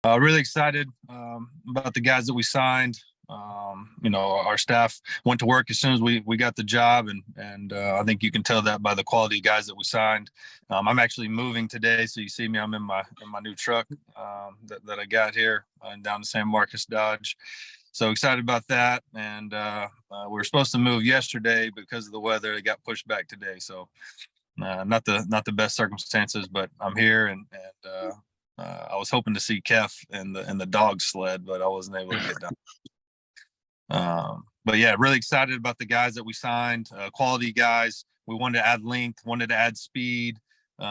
Really excited about the guys that we signed. Our staff went to work as soon as we got the job, and I think you can tell that by the quality of guys that we signed. I'm actually moving today, so you see me. I'm in my new truck that I got here down to San Marcos Dodge. So excited about that. And we were supposed to move yesterday because of the weather. It got pushed back today. So not the best circumstances, but I'm here, and I was hoping to see Kef in the dog sled, but I wasn't able to get down. But yeah, really excited about the guys that we signed, quality guys. We wanted to add length, wanted to add speed. We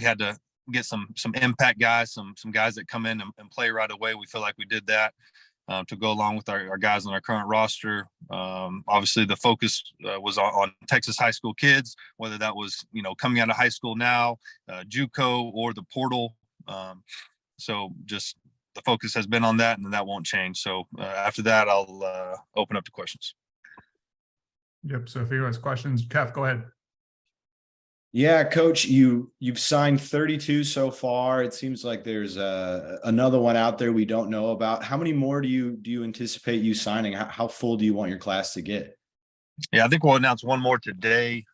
had to get some impact guys, some guys that come in and play right away. We feel like we did that to go along with our guys on our current roster. Obviously, the focus was on Texas high school kids, whether that was coming out of high school now, JUCO, or the portal. So just the focus has been on that, and that won't change. So after that, I'll open up to questions. Yep. So if anyone has questions, Kef, go ahead. Yeah, Coach, you've signed 32 so far. It seems like there's another one out there we don't know about. How many more do you anticipate you signing? How full do you want your class to get? Yeah, I think we'll announce one more today.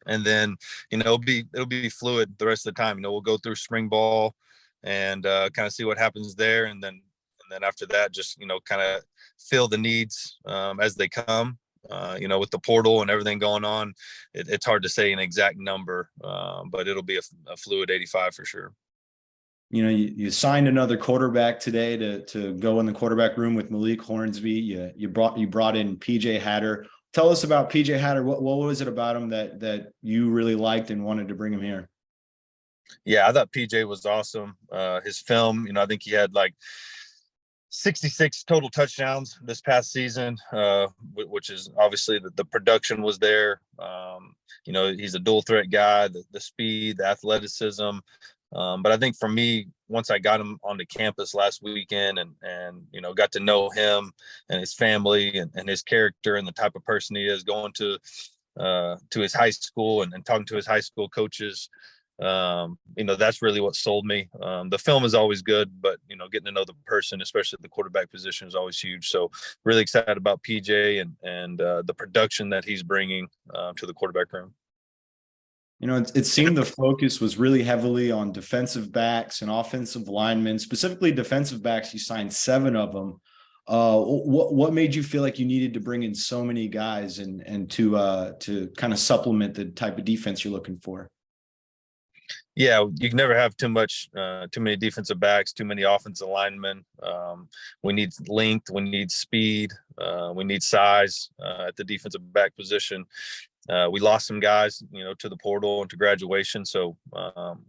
And then, it'll be fluid the rest of the time. We'll go through spring ball and kind of see what happens there. And then after that, just, kind of fill the needs as they come. With the portal and everything going on, it's hard to say an exact number, but it'll be a fluid 85 for sure. You signed another quarterback today to go in the quarterback room with Malik Hornsby. You brought in PJ Hatter. Tell us about PJ Hatter. What was it about him that you really liked and wanted to bring him here? Yeah, I thought PJ was awesome. His film, I think he had like 66 total touchdowns this past season, which is obviously the production was there. He's a dual threat guy, the speed, the athleticism. But I think for me, once I got him onto campus last weekend and got to know him and his family and his character and the type of person he is, going to his high school and talking to his high school coaches, that's really what sold me. The film is always good, but getting to know the person, especially the quarterback position, is always huge. So really excited about PJ and the production that he's bringing to the quarterback room. It seemed the focus was really heavily on defensive backs and offensive linemen, specifically defensive backs. You signed 7 of them. What made you feel like you needed to bring in so many guys and to kind of supplement the type of defense you're looking for? Yeah, you can never have too many defensive backs, too many offensive linemen. We need length, we need speed, we need size at the defensive back position. We lost some guys, to the portal and to graduation. So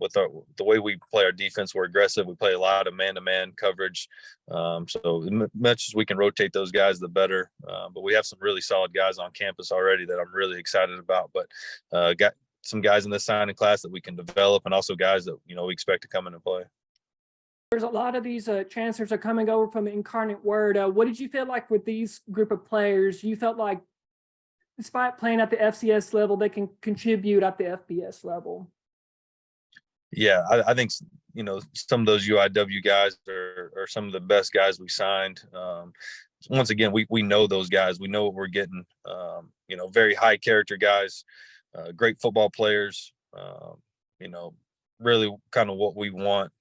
with the way we play our defense, we're aggressive. We play a lot of man-to-man coverage. So as much as we can rotate those guys, the better. But we have some really solid guys on campus already that I'm really excited about. But got some guys in this signing class that we can develop, and also guys that we expect to come in and play. There's a lot of these transfers are coming over from the Incarnate Word. What did you feel like with these group of players? You felt like despite playing at the FCS level, they can contribute at the FBS level? Yeah, I think some of those UIW guys are some of the best guys we signed. Once again, we know those guys. We know what we're getting. Very high character guys. Great football players, really kind of what we want,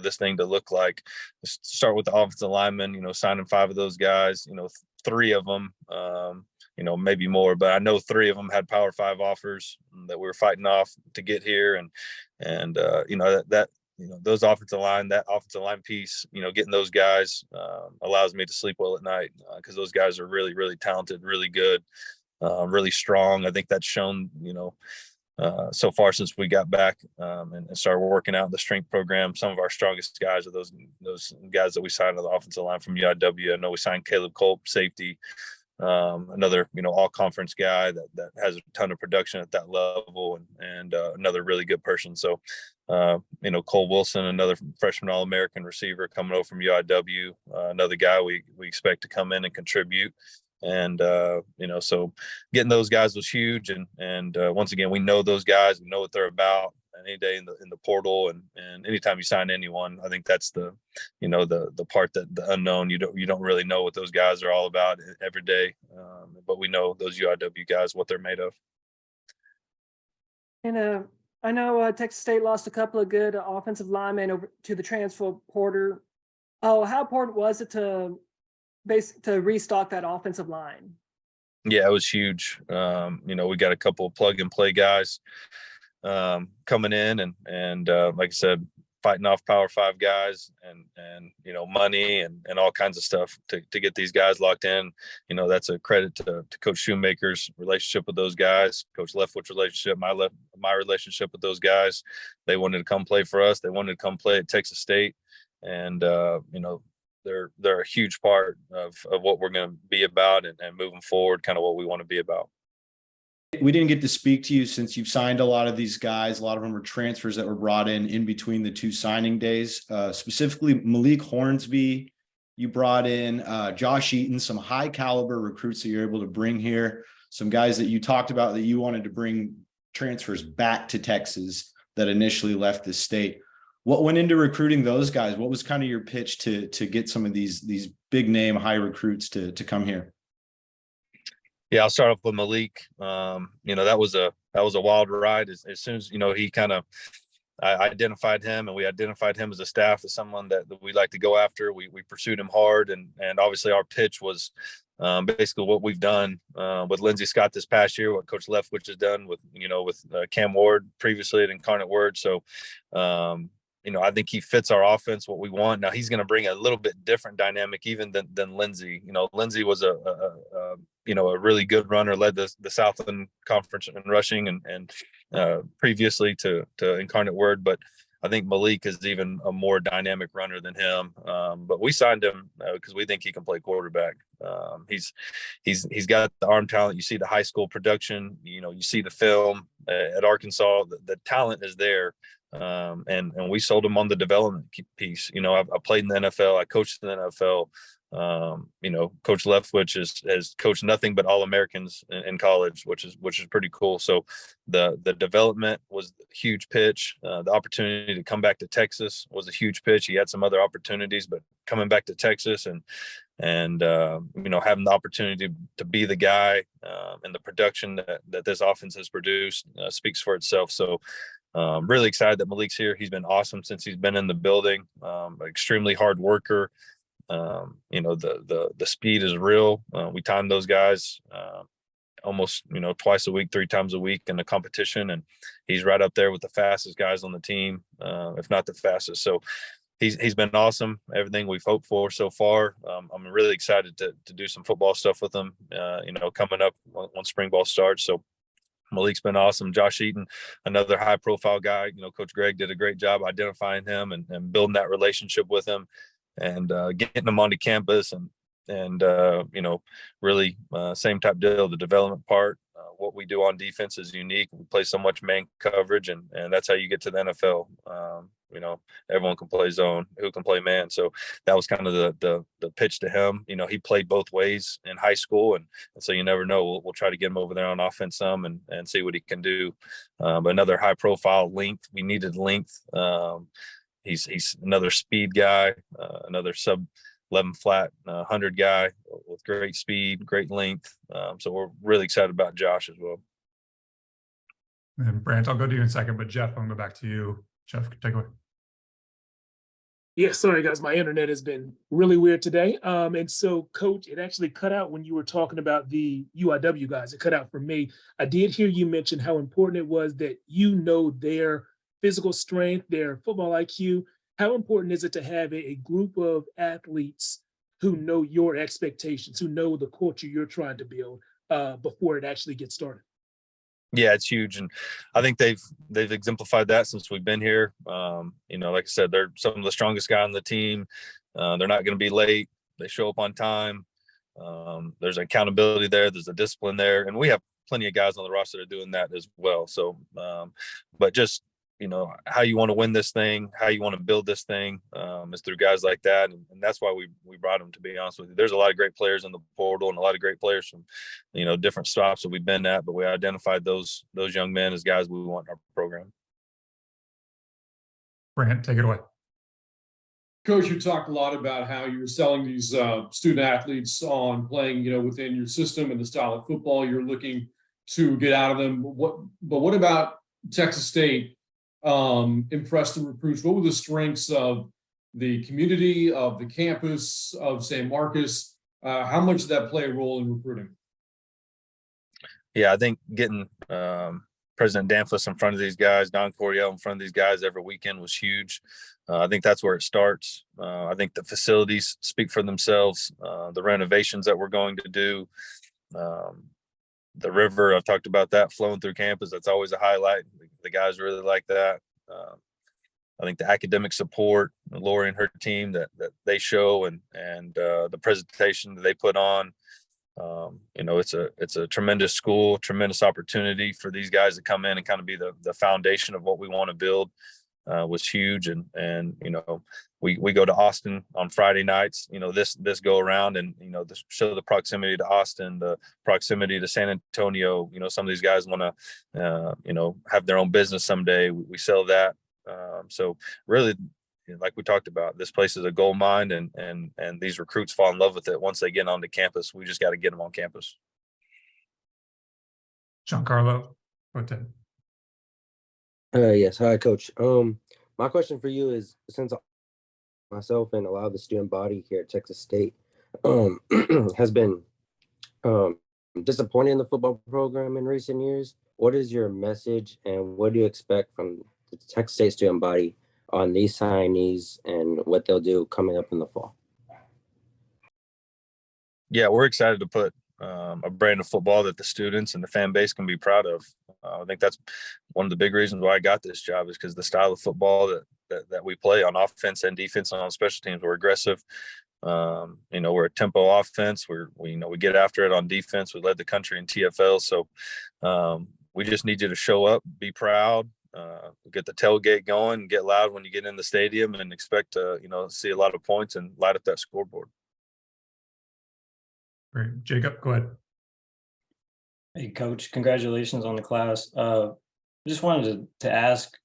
this thing to look like. Let's start with the offensive linemen, signing 5 of those guys, 3 of them, maybe more, but I know 3 of them had Power 5 offers that we were fighting off to get here. And those offensive line piece, getting those guys allows me to sleep well at night because those guys are really, really talented, really good. Really strong. I think that's shown, so far since we got back and started working out in the strength program. Some of our strongest guys are those guys that we signed on the offensive line from UIW. I know we signed Caleb Culp, safety, another, all conference guy that has a ton of production at that level, and another really good person. So, Cole Wilson, another freshman All-American receiver coming over from UIW, another guy we expect to come in and contribute. And, so getting those guys was huge. And once again, we know those guys, we know what they're about. any day in the portal, and anytime you sign anyone, I think that's the part that the unknown. You don't really know what those guys are all about every day, but we know those UIW guys, what they're made of. And I know Texas State lost a couple of good offensive linemen over to the transfer portal. Oh, how important was it to restock that offensive line? Yeah, it was huge. We got a couple of plug and play guys coming in, and like I said, fighting off Power 5 guys and money and all kinds of stuff to get these guys locked in. That's a credit to Coach Shoemaker's relationship with those guys, Coach Leftwich's relationship, my relationship with those guys. They wanted to come play for us. They wanted to come play at Texas State, and they're a huge part of what we're going to be about and moving forward, kind of what we want to be about. We didn't get to speak to you since you've signed a lot of these guys. A lot of them were transfers that were brought in between the two signing days. Specifically, Malik Hornsby, you brought in Josh Eaton, some high caliber recruits that you're able to bring here. Some guys that you talked about that you wanted to bring transfers back to Texas that initially left the state. What went into recruiting those guys? What was kind of your pitch to get some of these big name high recruits to come here? Yeah, I'll start off with Malik. That was a wild ride. As soon as I identified him, and we identified him as a staff as someone that we like to go after. We pursued him hard, and obviously our pitch was basically what we've done with Lindsey Scott this past year, what Coach Leftwich has done with Cam Ward previously at Incarnate Word. So I think he fits our offense, what we want. Now he's going to bring a little bit different dynamic even than Lindsey. Lindsey was a really good runner, led the Southland Conference in rushing and previously to Incarnate Word. But I think Malik is even a more dynamic runner than him. But we signed him because we think he can play quarterback. He's got the arm talent. You see the high school production. You see the film at Arkansas. The talent is there. And we sold him on the development piece. I played in the NFL. I coached in the NFL. Coach Leftwich has coached nothing but All-Americans in college, which is pretty cool. So the development was a huge pitch. The opportunity to come back to Texas was a huge pitch. He had some other opportunities, but coming back to Texas and having the opportunity to be the guy and the production that this offense has produced speaks for itself. So really excited that Malik's here. He's been awesome since he's been in the building. Extremely hard worker. The speed is real. We time those guys almost twice a week, 3 times a week in the competition, and he's right up there with the fastest guys on the team, if not the fastest. So he's been awesome. Everything we've hoped for so far. I'm really excited to do some football stuff with him. Coming up when spring ball starts. So Malik's been awesome. Josh Eaton, another high profile guy. Coach Greg did a great job identifying him and building that relationship with him and getting him onto campus and really same type deal. The development part, what we do on defense is unique. We play so much man coverage, and that's how you get to the NFL. Everyone can play zone, who can play man. So that was kind of the pitch to him. He played both ways in high school, and so you never know. We'll try to get him over there on offense some and see what he can do. But another high profile length. We needed length. He's another speed guy, another sub 11 flat 100 guy with great speed, great length. So we're really excited about Josh as well. And Brant, I'll go to you in a second, but Jeff, I'll go back to you. Jeff, take away. Yeah, sorry guys, my internet has been really weird today. And so Coach, it actually cut out when you were talking about the UIW guys. It cut out for me. I did hear you mention how important it was that their physical strength, their football IQ. How important is it to have a group of athletes who know your expectations, who know the culture you're trying to build before it actually gets started? Yeah, it's huge. And I think they've exemplified that since we've been here. Like I said, they're some of the strongest guys on the team. They're not going to be late. They show up on time. There's accountability there. There's a discipline there. And we have plenty of guys on the roster that are doing that as well. So, but just, how you want to win this thing, how you want to build this thing is through guys like that. And that's why we brought them, to be honest with you. There's a lot of great players in the portal and a lot of great players from, different stops that we've been at, but we identified those young men as guys we want in our program. Brant, take it away. Coach, you talked a lot about how you're selling these student athletes on playing, within your system and the style of football you're looking to get out of them. What about Texas State impressed the recruits? What were the strengths of the community, of the campus, of San Marcos? How much did that play a role in recruiting? Yeah, I think getting President Danfus in front of these guys, Don Coryell in front of these guys every weekend was huge. I think that's where it starts. I think the facilities speak for themselves. The renovations that we're going to do, the river, I've talked about that flowing through campus. That's always a highlight. The guys really like that. I think the academic support, Lori and her team that they show, and the presentation that they put on. It's a tremendous school, tremendous opportunity for these guys to come in and kind of be the foundation of what we want to build. Was huge, and we go to Austin on Friday nights. This go around, and show the proximity to Austin, the proximity to San Antonio. Some of these guys want to have their own business someday. We sell that. So really, like we talked about, this place is a gold mine, and these recruits fall in love with it once they get onto campus. We just got to get them on campus. Giancarlo, go ahead. Yes. Hi, Coach. My question for you is, since myself and a lot of the student body here at Texas State has been disappointed in the football program in recent years, what is your message, and what do you expect from the Texas State student body on these signees and what they'll do coming up in the fall? Yeah, we're excited to put a brand of football that the students and the fan base can be proud of. I think that's one of the big reasons why I got this job, is because the style of football that we play on offense and defense and on special teams. We're aggressive. We're a tempo offense. We get after it on defense. We led the country in TFL. So we just need you to show up, be proud, get the tailgate going, get loud when you get in the stadium, and expect to, see a lot of points and light up that scoreboard. Great. Jacob, go ahead. Hey, Coach, congratulations on the class. Just wanted to ask,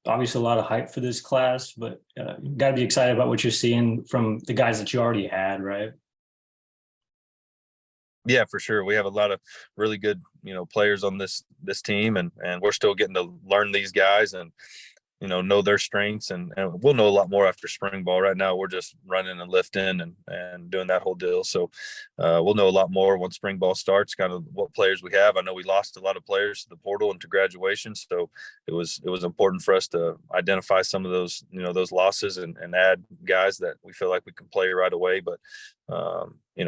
obviously a lot of hype for this class, but you got to be excited about what you're seeing from the guys that you already had, right? Yeah, for sure. We have a lot of really good, players on this team, and we're still getting to learn these guys and, know their strengths, and we'll know a lot more after spring ball. Right now, we're just running and lifting and doing that whole deal. So we'll know a lot more once spring ball starts, kind of what players we have. I know we lost a lot of players to the portal and to graduation. So it was important for us to identify some of those, those losses and add guys that we feel like we can play right away. But,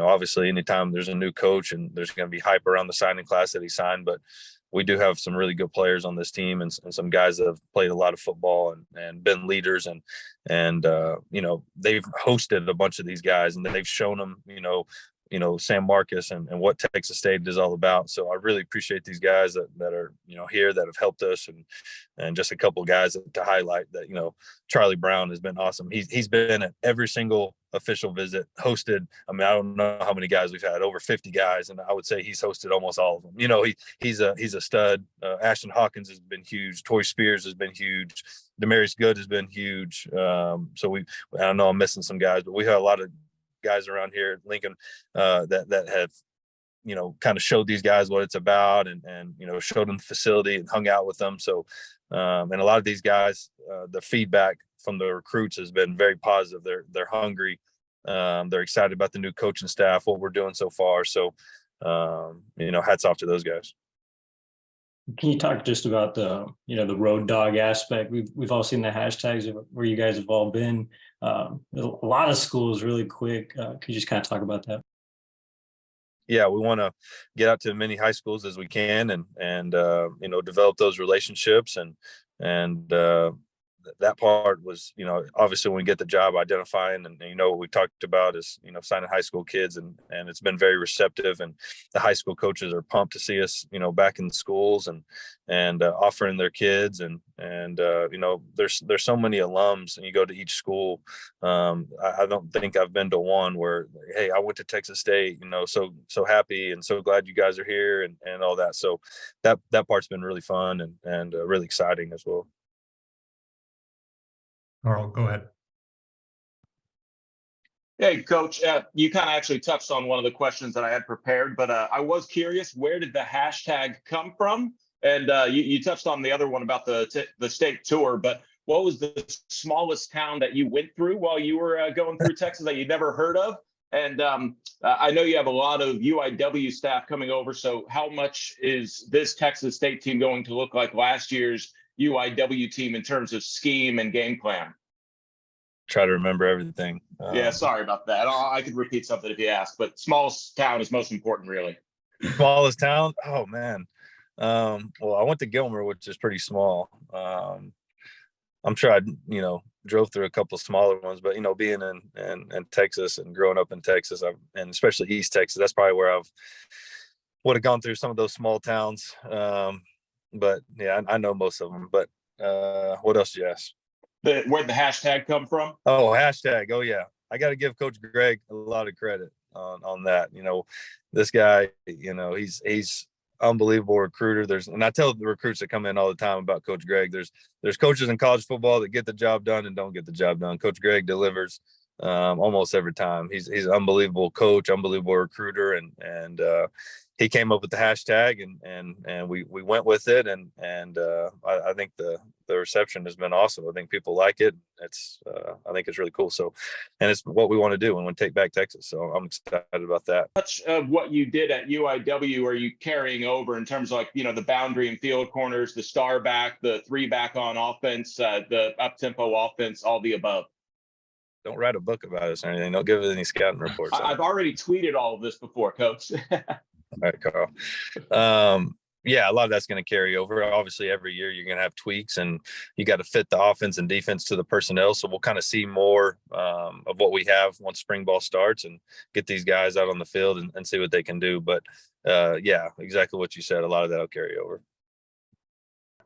obviously anytime there's a new coach, and there's going to be hype around the signing class that he signed, but we do have some really good players on this team, and some guys that have played a lot of football and been leaders, and they've hosted a bunch of these guys, and they've shown them, San Marcos and what Texas State is all about. So I really appreciate these guys that are, here, that have helped us, and just a couple of guys to highlight that, Charlie Brown has been awesome. He's been at every single official visit, hosted. I mean, I don't know how many guys we've had, over 50 guys, and I would say he's hosted almost all of them. He's a stud. Ashton Hawkins has been huge. Toy Spears has been huge. Demarius Good has been huge. So I don't know, I'm missing some guys, but we have a lot of guys around here at Lincoln that have, kind of showed these guys what it's about, and showed them the facility and hung out with them. So and a lot of these guys, the feedback from the recruits has been very positive. They're hungry. They're excited about the new coaching staff, what we're doing so far. So hats off to those guys. Can you talk just about the road dog aspect? We've all seen the hashtags of where you guys have all been. A lot of schools really quick. Could you just kind of talk about that? Yeah, we want to get out to as many high schools as we can, and develop those relationships, and that part was, obviously when we get the job, identifying, and what we talked about is, signing high school kids, and it's been very receptive, and the high school coaches are pumped to see us, back in the schools and offering their kids, and there's so many alums, and you go to each school. I don't think I've been to one where, hey, I went to Texas State, so happy and so glad you guys are here, and all that. So that part's been really fun and really exciting as well. Carl, go ahead. Hey, Coach, you kind of actually touched on one of the questions that I had prepared, but I was curious, where did the hashtag come from? And you touched on the other one about the state tour, but what was the smallest town that you went through while you were going through Texas that you'd never heard of? And I know you have a lot of UIW staff coming over, so how much is this Texas State team going to look like last year's UIW team in terms of scheme and game plan? Try to remember everything. Yeah, sorry about that. I could repeat something if you ask, but smallest town is most important, really. Smallest town? Oh, man. Well, I went to Gilmer, which is pretty small. I'm sure I, drove through a couple of smaller ones, but, being in Texas and growing up in Texas, and especially East Texas, that's probably where I would have gone through some of those small towns. But yeah, I know most of them. But what else did you ask? Where'd the hashtag come from? Oh, hashtag. Oh, yeah. I got to give Coach Greg a lot of credit on that. This guy, he's unbelievable recruiter. And I tell the recruits that come in all the time about Coach Greg, there's coaches in college football that get the job done and don't get the job done. Coach Greg delivers almost every time. He's an unbelievable coach, unbelievable recruiter, and he came up with the hashtag, and we went with it, and I think the reception has been awesome. I think people like it. I think it's really cool. So, and it's what we want to do when we take back Texas. So I'm excited about that. How much of what you did at UIW are you carrying over in terms of the boundary and field corners, the star back, the 3-back on offense, the up tempo offense, all the above? Don't write a book about us or anything. Don't give us any scouting reports. I've already tweeted all of this before, Coach. All right, Carl. Yeah, a lot of that's going to carry over. Obviously, every year you're going to have tweaks, and you got to fit the offense and defense to the personnel. So we'll kind of see more of what we have once spring ball starts, and get these guys out on the field and see what they can do. But yeah, exactly what you said. A lot of that will carry over.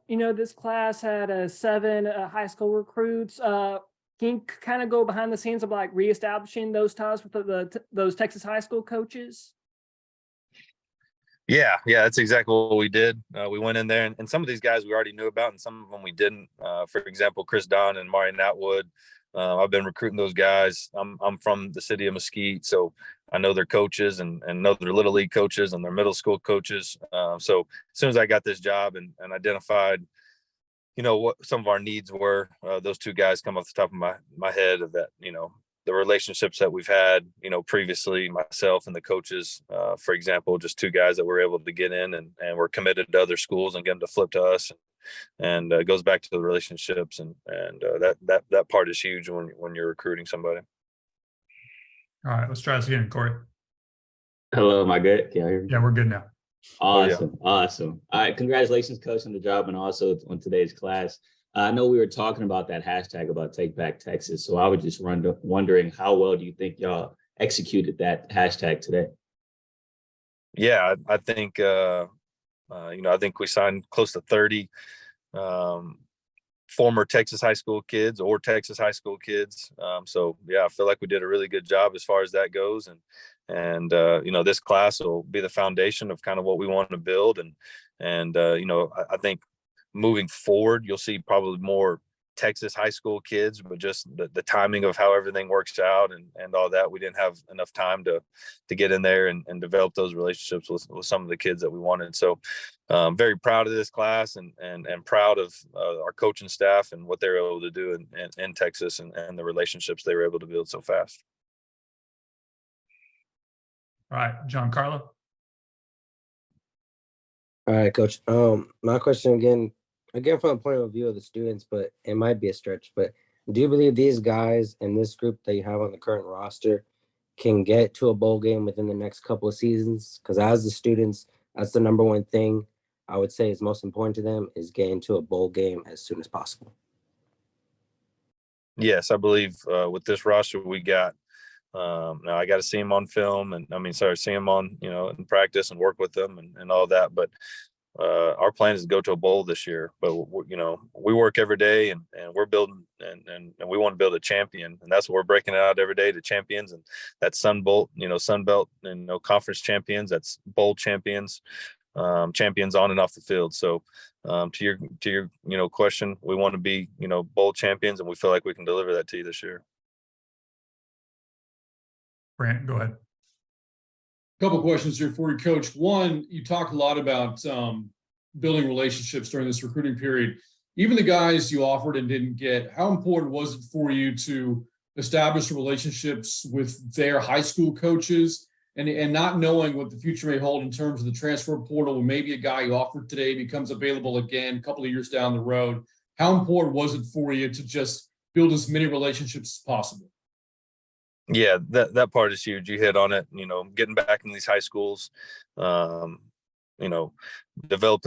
This class had 7 high school recruits. Can you kind of go behind the scenes of reestablishing those ties with those Texas high school coaches? Yeah, that's exactly what we did. We went in there, and some of these guys we already knew about, and some of them we didn't. For example, Chris Don and Marion Atwood. I've been recruiting those guys. I'm from the city of Mesquite, so I know their coaches and know their little league coaches and their middle school coaches. So as soon as I got this job and identified, what some of our needs were, those 2 guys come off the top of my head of that, the relationships that we've had, previously, myself and the coaches, for example, just 2 guys that were able to get in and were committed to other schools and get them to flip to us. And it goes back to the relationships, and that part is huge when you're recruiting somebody. All right, let's try this again, Corey. Hello, am I good? Can you hear me? Yeah, we're good now. Awesome. Awesome. All right. Congratulations, Coach, on the job, and also on today's class. I know we were talking about that hashtag about Take Back Texas. So I was just wondering, how well do you think y'all executed that hashtag today? Yeah, I think, I think we signed close to 30 former Texas high school kids or Texas high school kids. So yeah, I feel like we did a really good job as far as that goes. And this class will be the foundation of kind of what we want to build. And I think moving forward, you'll see probably more Texas high school kids, but just the timing of how everything works out and all that, we didn't have enough time to get in there and develop those relationships with some of the kids that we wanted. So very proud of this class and proud of our coaching staff and what they were able to do in Texas and the relationships they were able to build so fast. All right, Giancarlo. All right, Coach. My question again from the point of view of the students, but it might be a stretch, but do you believe these guys and this group that you have on the current roster can get to a bowl game within the next couple of seasons? Because as the students, that's the number one thing I would say is most important to them, is getting to a bowl game as soon as possible. Yes, I believe with this roster we got, now I got to see him on film see him on, in practice and work with them and all that. But our plan is to go to a bowl this year, but we work every day and we're building and we want to build a champion, and that's what we're breaking it out every day to champions. And that's Sun Belt and conference champions, that's bowl champions. champions on and off the field. So to your question, we want to be, bowl champions, and we feel like we can deliver that to you this year. Brant, go ahead. Couple questions here for you, Coach. One, you talk a lot about building relationships during this recruiting period. Even the guys you offered and didn't get, how important was it for you to establish relationships with their high school coaches and not knowing what the future may hold in terms of the transfer portal, when maybe a guy you offered today becomes available again a couple of years down the road? How important was it for you to just build as many relationships as possible? Yeah, that part is huge. You hit on it, getting back in these high schools, developing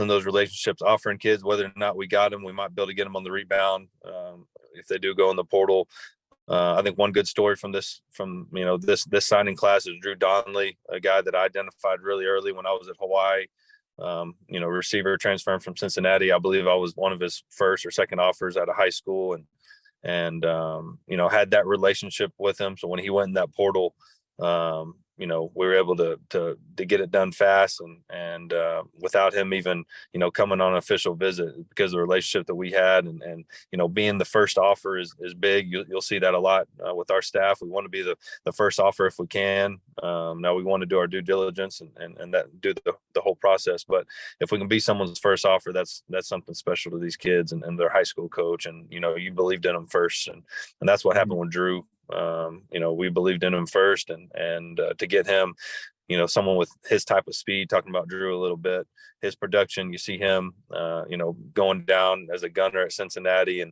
those relationships, offering kids, whether or not we got them, we might be able to get them on the rebound if they do go in the portal. I think one good story from this signing class is Drew Donnelly, a guy that I identified really early when I was at Hawaii. Receiver transferring from Cincinnati. I believe I was one of his first or second offers out of high school, and had that relationship with him. So when he went in that portal, we were able to get it done fast and without him even, coming on an official visit, because of the relationship that we had and being the first offer is big. You'll see that a lot with our staff. We want to be the first offer if we can. Now we want to do our due diligence and that do the whole process. But if we can be someone's first offer, that's something special to these kids and their high school coach. And, you believed in them first. And that's what happened with Drew. We believed in him first and to get him, someone with his type of speed, talking about Drew a little bit, his production, you see him, going down as a gunner at Cincinnati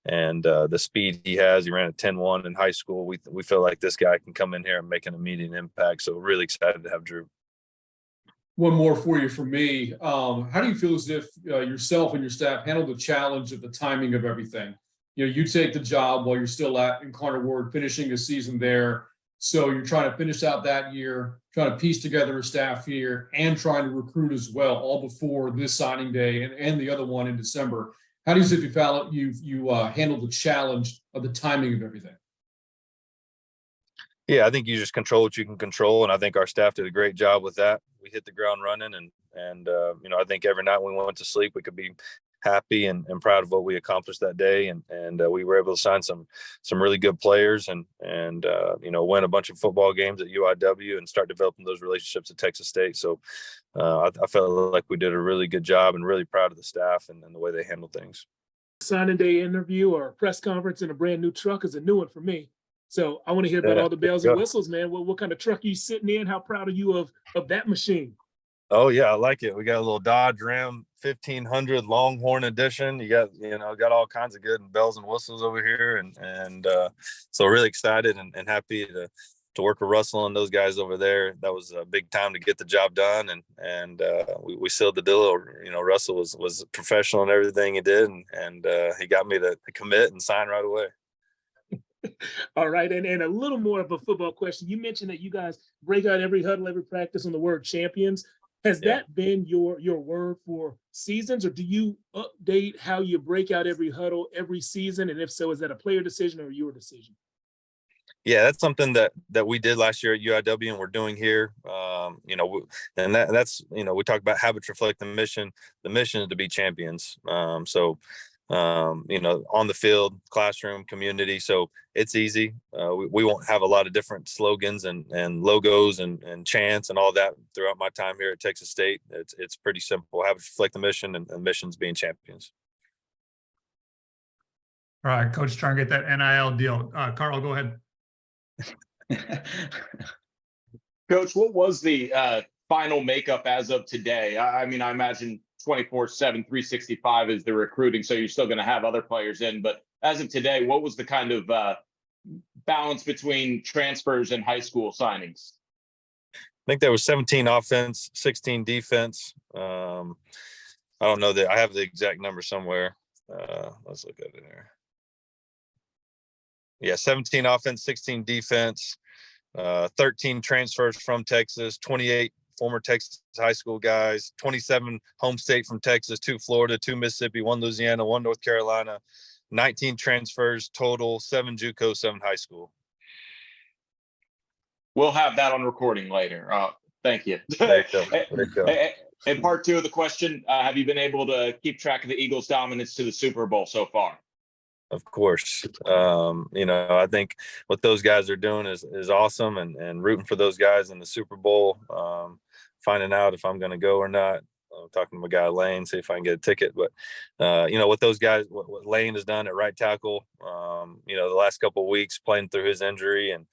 and the speed he has. He ran a 10-1 in high school. We feel like this guy can come in here and make an immediate impact. So really excited to have Drew. One more for you from me. How do you feel as if yourself and your staff handled the challenge of the timing of everything? You take the job while you're still at Incarnate Word, finishing a season there. So you're trying to finish out that year, trying to piece together a staff here, and trying to recruit as well, all before this signing day and the other one in December. How do you see if you felt you handled the challenge of the timing of everything? Yeah, I think you just control what you can control, and I think our staff did a great job with that. We hit the ground running, and I think every night when we went to sleep, we could be happy and proud of what we accomplished that day, and we were able to sign some really good players and win a bunch of football games at UIW and start developing those relationships at Texas State. So I felt like we did a really good job, and really proud of the staff and the way they handled things. Signing day interview or press conference in a brand new truck is a new one for me. So I want to hear about all the bells and whistles, man. What kind of truck are you sitting in? How proud are you of that machine? Oh yeah, I like it. We got a little Dodge Ram 1500 Longhorn edition. You got all kinds of good bells and whistles over here, and so really excited and happy to work with Russell and those guys over there. That was a big time to get the job done, and we sealed the deal. Russell was professional in everything he did, and he got me to commit and sign right away. All right, and a little more of a football question. You mentioned that you guys break out every huddle, every practice on the word champions. Has that been your word for seasons, or do you update how you break out every huddle every season? And if so, is that a player decision or your decision? Yeah, that's something that we did last year at UIW and we're doing here. And that's we talk about habits reflect the mission. The mission is to be champions. On the field, classroom, community. So it's easy. We won't have a lot of different slogans and logos and chants and all that throughout my time here at Texas State. It's pretty simple. Habits reflect the mission, and the mission's being champions. All right, Coach, try and get that NIL deal. Carl, go ahead. Coach, what was the final makeup as of today? I mean, I imagine 24/7, 365 is the recruiting, so you're still going to have other players in. But as of today, what was the kind of balance between transfers and high school signings? I think there was 17 offense, 16 defense. I don't know that I have the exact number somewhere. Let's look at it here. Yeah, 17 offense, 16 defense, 13 transfers from Texas, 28 former Texas high school guys, 27 home state from Texas, 2 Florida, 2 Mississippi, 1 Louisiana, 1 North Carolina, 19 transfers total, 7 JUCO, 7 high school. We'll have that on recording later. Thank you. There you go. And part two of the question, have you been able to keep track of the Eagles' dominance to the Super Bowl so far? Of course. I think what those guys are doing is awesome, and rooting for those guys in the Super Bowl, finding out if I'm going to go or not. I'm talking to my guy Lane, see if I can get a ticket. But, what those guys, what Lane has done at right tackle, the last couple of weeks playing through his injury, and,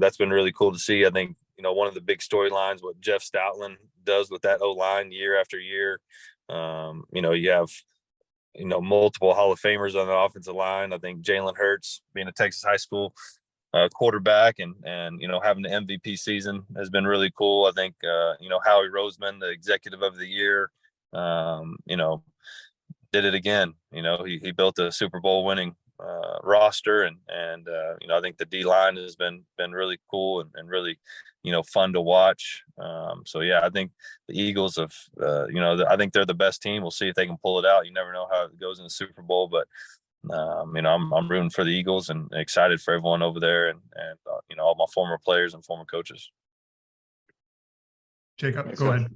that's been really cool to see. I think, one of the big storylines, what Jeff Stoutland does with that O-line year after year. You have multiple Hall of Famers on the offensive line. I think Jalen Hurts, being a Texas high school quarterback, and having the MVP season has been really cool. I think Howie Roseman, the executive of the year, did it again. He built a Super Bowl winning roster, and I think the D line has been really cool and really fun to watch. I think the Eagles have I think they're the best team. We'll see if they can pull it out. You never know how it goes in the Super Bowl, but I'm rooting for the Eagles and excited for everyone over there, and all my former players and former coaches. Jacob, go ahead.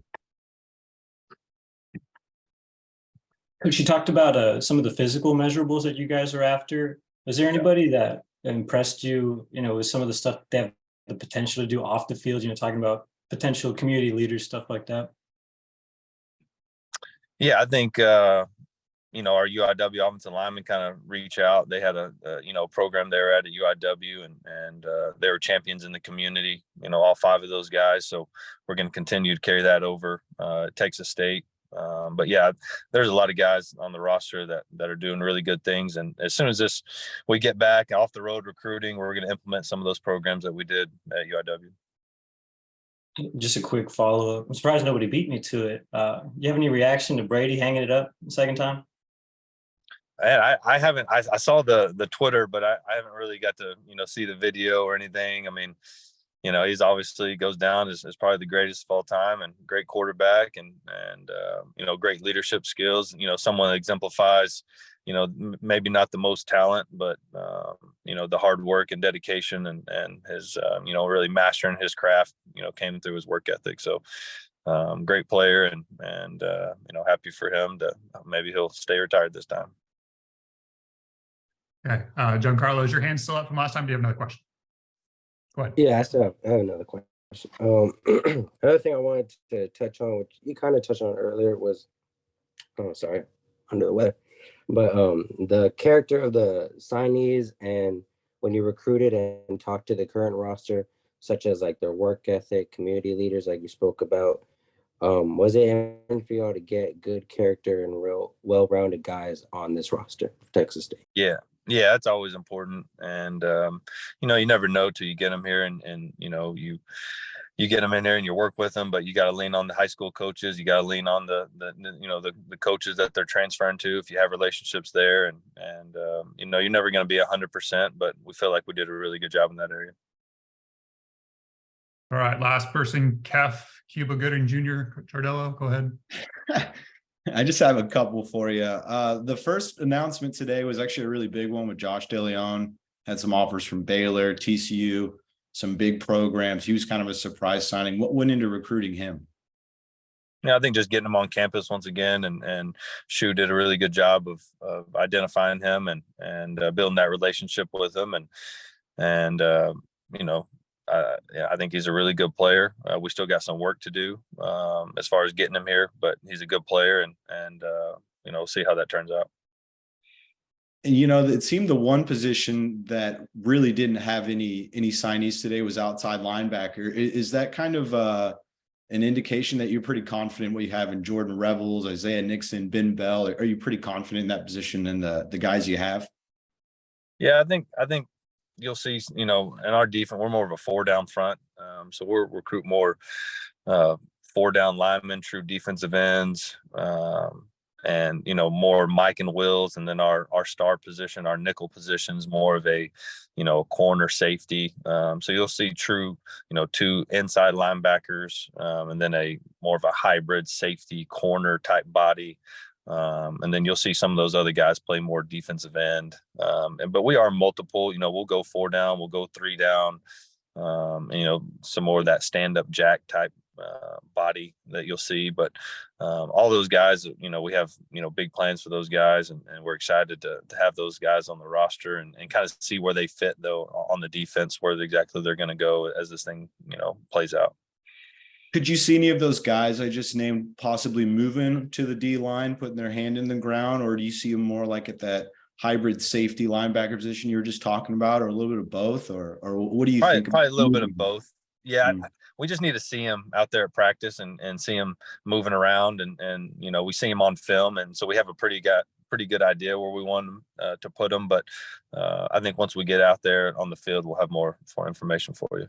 Coach, you talked about some of the physical measurables that you guys are after. Is there anybody that impressed you, with some of the stuff they have the potential to do off the field, talking about potential community leaders, stuff like that? Yeah, I think, our UIW offensive linemen kind of reach out. They had a program there at UIW, and they were champions in the community, all 5 of those guys. So we're going to continue to carry that over Texas State. But yeah, there's a lot of guys on the roster that are doing really good things. And as soon as we get back off the road recruiting, we're going to implement some of those programs that we did at UIW. Just a quick follow-up. I'm surprised nobody beat me to it. You have any reaction to Brady hanging it up the second time? I haven't. I saw the Twitter, but I haven't really got to see the video or anything. I mean, he's obviously goes down as probably the greatest of all time, and great quarterback, and great leadership skills. Someone that exemplifies, maybe not the most talent, but the hard work and dedication, and his really mastering his craft, came through his work ethic. So great player, and happy for him to maybe he'll stay retired this time. Okay, Giancarlo, is your hand still up from last time? Do you have another question? Go ahead. Yeah, I have another question. Another thing I wanted to touch on, which you kind of touched on earlier, was, under the weather, but the character of the signees, and when you recruited and talked to the current roster, such as like their work ethic, community leaders, like you spoke about, was it important for y'all to get good character and real well-rounded guys on this roster of Texas State? Yeah, that's always important. And, you never know till you get them here, and you get them in there and you work with them, but you got to lean on the high school coaches. You got to lean on the coaches that they're transferring to, if you have relationships there. And you're never going to be 100%, but we feel like we did a really good job in that area. All right, last person, Cuba Gooding Jr. Chardello, go ahead. I just have a couple for you. The first announcement today was actually a really big one with Josh DeLeon. Had some offers from Baylor, TCU, some big programs. He was kind of a surprise signing. What went into recruiting him? Yeah, I think just getting him on campus once again, and Shu did a really good job of identifying him and building that relationship with him, I think he's a really good player. We still got some work to do as far as getting him here, but he's a good player, and see how that turns out. And, it seemed the one position that really didn't have any signees today was outside linebacker. Is that kind of an indication that you're pretty confident what you have in Jordan Revels, Isaiah Nixon, Ben Bell? Are you pretty confident in that position and the guys you have? Yeah, I think you'll see, in our defense, we're more of a 4-down front. So we'll recruit more 4-down linemen, true defensive ends, and, more Mike and Wills. And then our star position, our nickel positions, more of a, corner safety. So you'll see true, 2 inside linebackers, and then a more of a hybrid safety corner type body. And then you'll see some of those other guys play more defensive end. But we are multiple, we'll go 4 down, we'll go 3 down, some more of that stand-up jack type body that you'll see. But all those guys, we have, big plans for those guys, and we're excited to have those guys on the roster and kind of see where they fit, though, on the defense, where exactly they're going to go as this thing, plays out. Could you see any of those guys I just named possibly moving to the D line, putting their hand in the ground, or do you see them more like at that hybrid safety linebacker position you were just talking about, or a little bit of both, or what do you think? Probably a little bit of both. Yeah. We just need to see him out there at practice and see him moving around, and we see him on film, and so we have a pretty good idea where we want him to put him. But I think once we get out there on the field, we'll have more information for you.